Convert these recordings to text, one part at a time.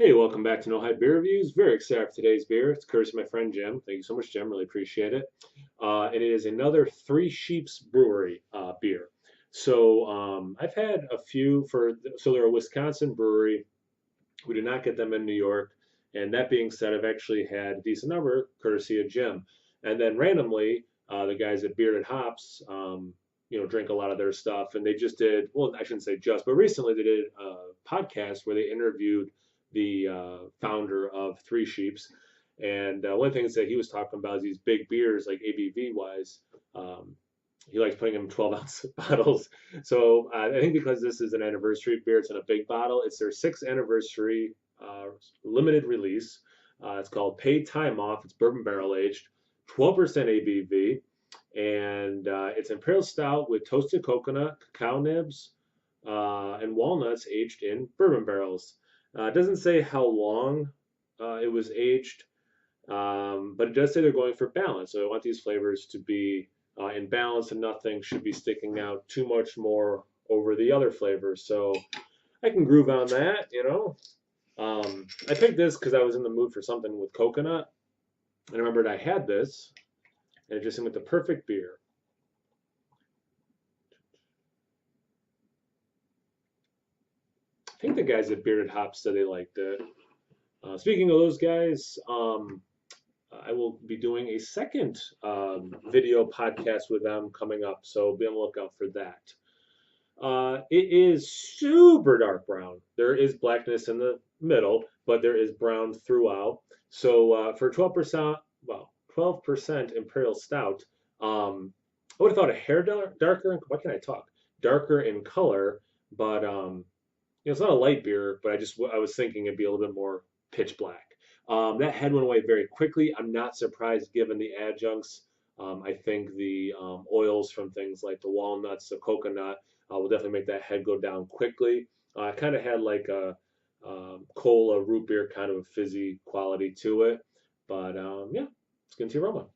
Hey, welcome back to No Hype Beer Reviews. Very excited for today's beer. It's courtesy of my friend Jim. Thank you so much, Jim. Really appreciate it. And it is another Three Sheeps Brewery beer. I've had a few so they're a Wisconsin brewery. We did not get them in New York. And that being said, I've actually had a decent number courtesy of Jim. And then randomly, the guys at Bearded Hops, drink a lot of their stuff. And they just did, well, I shouldn't say just, but recently they did a podcast where they interviewed the founder of Three Sheeps. And one of the things that he was talking about is these big beers, like ABV wise. He likes putting them in 12-ounce bottles. So I think because this is an anniversary beer, it's in a big bottle. It's their sixth anniversary limited release. It's called Paid Time Off. It's bourbon barrel aged, 12% ABV, and it's Imperial Stout with toasted coconut, cacao nibs, and walnuts aged in bourbon barrels. It doesn't say how long it was aged, but it does say they're going for balance. So I want these flavors to be in balance and nothing should be sticking out too much more over the other flavors. So I can groove on that. I picked this because I was in the mood for something with coconut. And I remembered I had this, and it just seemed like the perfect beer. I think the guys at Bearded Hops said they liked it. Speaking of those guys, I will be doing a second video podcast with them coming up, so be on the lookout for that. It is super dark brown. There is blackness in the middle, but there is brown throughout. So for 12%, well, 12% Imperial Stout, I would have thought a hair darker. Why can't I talk? Darker in color, but it's not a light beer. But I was thinking it'd be a little bit more pitch black. That head went away very quickly. I'm not surprised given the adjuncts. I think the oils from things like the walnuts, the coconut, will definitely make that head go down quickly. I kind of had like a cola root beer kind of a fizzy quality to it. But yeah, let's get into aroma.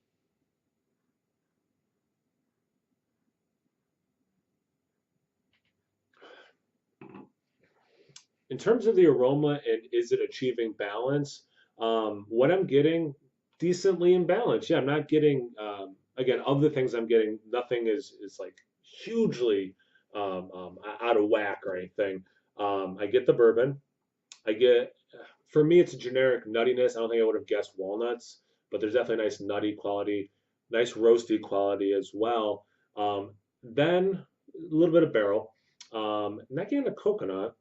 In terms of the aroma and is it achieving balance, what I'm getting decently in balance. Yeah, I'm not getting again of the things I'm getting, nothing is like hugely out of whack or anything. I get the bourbon. I get for me it's a generic nuttiness. I don't think I would have guessed walnuts, but there's definitely a nice nutty quality, nice roasty quality as well. Then a little bit of barrel. Not getting the coconut.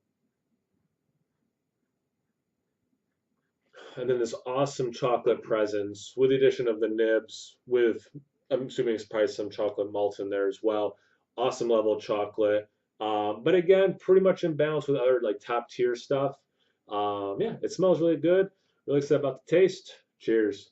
And then this awesome chocolate presence with the addition of the nibs with I'm assuming it's probably some chocolate malt in there as well. Awesome level of chocolate. But again, pretty much in balance with other like top tier stuff. Yeah, it smells really good. Really excited about the taste. Cheers.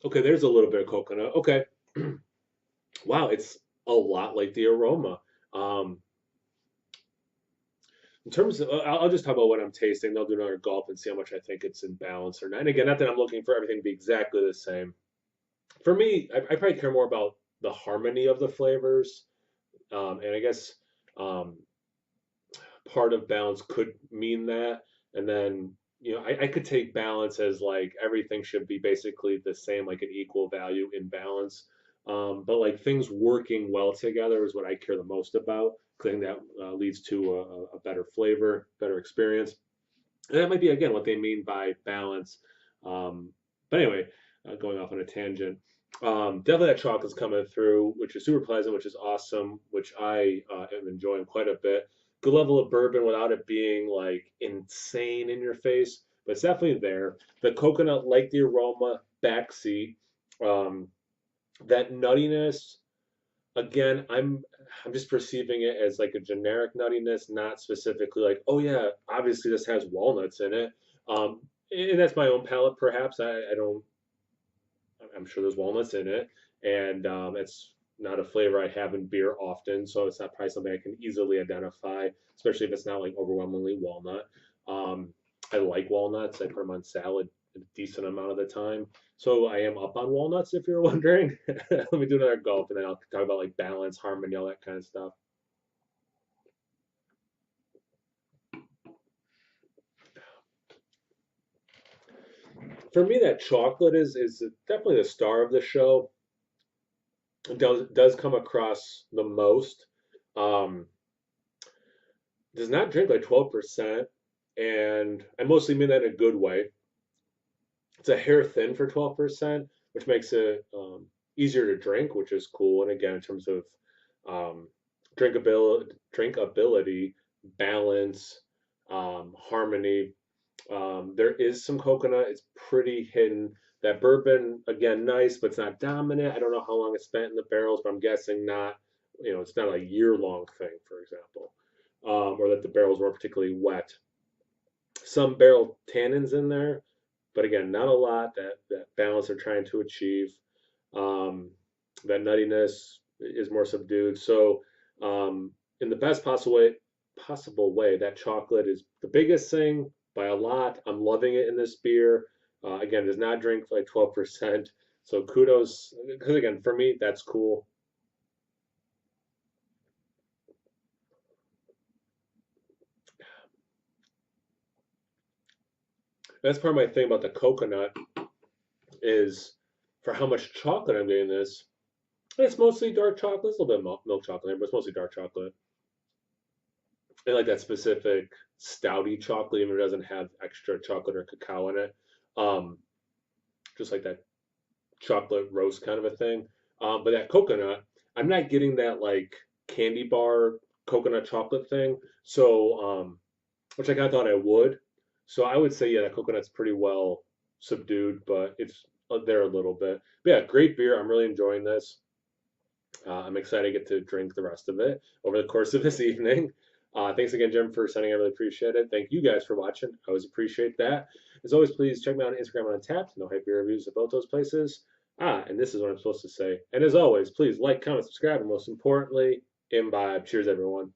Okay, there's a little bit of coconut. Okay. Wow, it's a lot like the aroma. Um, In terms of, I'll just talk about what I'm tasting. They'll do another gulp and see how much I think it's in balance or not. And again, not that I'm looking for everything to be exactly the same. For me, I probably care more about the harmony of the flavors. And I guess um, part of balance could mean that. And then, I could take balance as like everything should be basically the same, like an equal value in balance. But like things working well together is what I care the most about. 'Cause I think that leads to a better flavor, better experience. And that might be, again, what they mean by balance. But anyway, going off on a tangent. Definitely that chocolate's coming through, which is super pleasant, which is awesome, which I am enjoying quite a bit. Good level of bourbon without it being like insane in your face, but it's definitely there. The coconut, like the aroma, backseat. Um, that nuttiness, again, I'm just perceiving it as like a generic nuttiness, not specifically like, oh yeah, obviously this has walnuts in it. Um, and that's my own palate, perhaps. I don't. I'm sure there's walnuts in it, and it's not a flavor I have in beer often, so it's not probably something I can easily identify, especially if it's not like overwhelmingly walnut. I like walnuts. I put them on salad a decent amount of the time. So I am up on walnuts, if you're wondering. Let me do another gulp, and then I'll talk about like balance, harmony, all that kind of stuff. For me, that chocolate is definitely the star of the show. It does come across the most. Um, does not drink like 12%, and I mostly mean that in a good way. It's a hair thin for 12%, which makes it easier to drink, which is cool. And again, in terms of um, drinkability, balance, harmony, there is some coconut. It's pretty hidden. That bourbon, again, nice, but it's not dominant. I don't know how long it's spent in the barrels, but I'm guessing not, it's not a year-long thing, for example, or that the barrels weren't particularly wet. Some barrel tannins in there, but again, not a lot. That balance they're trying to achieve. Um, that nuttiness is more subdued. So, in the best possible way, that chocolate is the biggest thing by a lot. I'm loving it in this beer. Again, does not drink like 12%. So kudos, because again, for me, that's cool. That's part of my thing about the coconut is for how much chocolate I'm getting this. It's mostly dark chocolate. It's a little bit of milk chocolate, but it's mostly dark chocolate. And like that specific stouty chocolate, even if it doesn't have extra chocolate or cacao in it. Um, just like that chocolate roast kind of a thing. But that coconut, I'm not getting that like candy bar coconut chocolate thing. So, which I kind of thought I would. So I would say, yeah, that coconut's pretty well subdued, but it's there a little bit. But yeah, great beer. I'm really enjoying this. I'm excited to get to drink the rest of it over the course of this evening. Thanks again, Jim, for sending. I really appreciate it. Thank you guys for watching. I always appreciate that. As always, please check me out on Instagram and Untapped. No hype beer reviews at both those places. And this is what I'm supposed to say. And as always, please like, comment, subscribe, and most importantly, imbibe. Cheers, everyone.